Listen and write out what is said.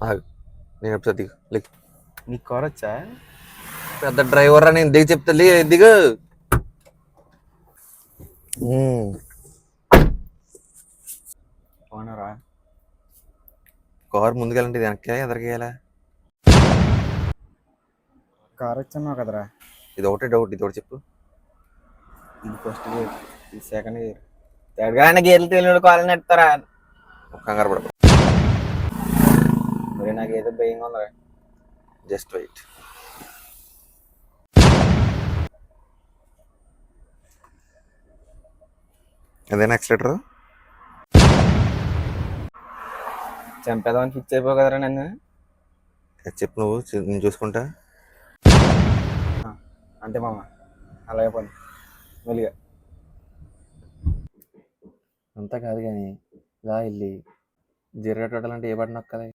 ఆగు, నేను చెప్తా దిగు లిక్. నీకు కార్ వచ్చా? పెద్ద డ్రైవర్ అని దిగు చెప్తా దిగు. అవునరా? కారు ముందుకెళ్ళండి, వెనక్కి ఎదరికేయాలా? కార్ వచ్చాను కదరా. ఇది ఒకటే డౌట్, ఇది ఒకటి చెప్పు. ఇది ఫస్ట్ గేర్, ఇది సెకండ్ గేర్, థర్డ్ గా గేర్లు తెలియదు కాలని నెడతారా? కంగారు పడ, మరి నాకు ఏదో భయంగా ఉందిరా. Just wait. అదేనా యాక్సిలేటర్? చంపేదామని ఫిక్స్ అయిపోవు కదరా నన్ను. చెప్పు నువ్వు, నేను చూసుకుంటా. అంతే మామ, అలాగే పని మెల్లిగా. అంతా కాదు కానీ ఇలా వెళ్ళి జీరో టోటల్ అంటే ఏ బటన్ నొక్కాలి?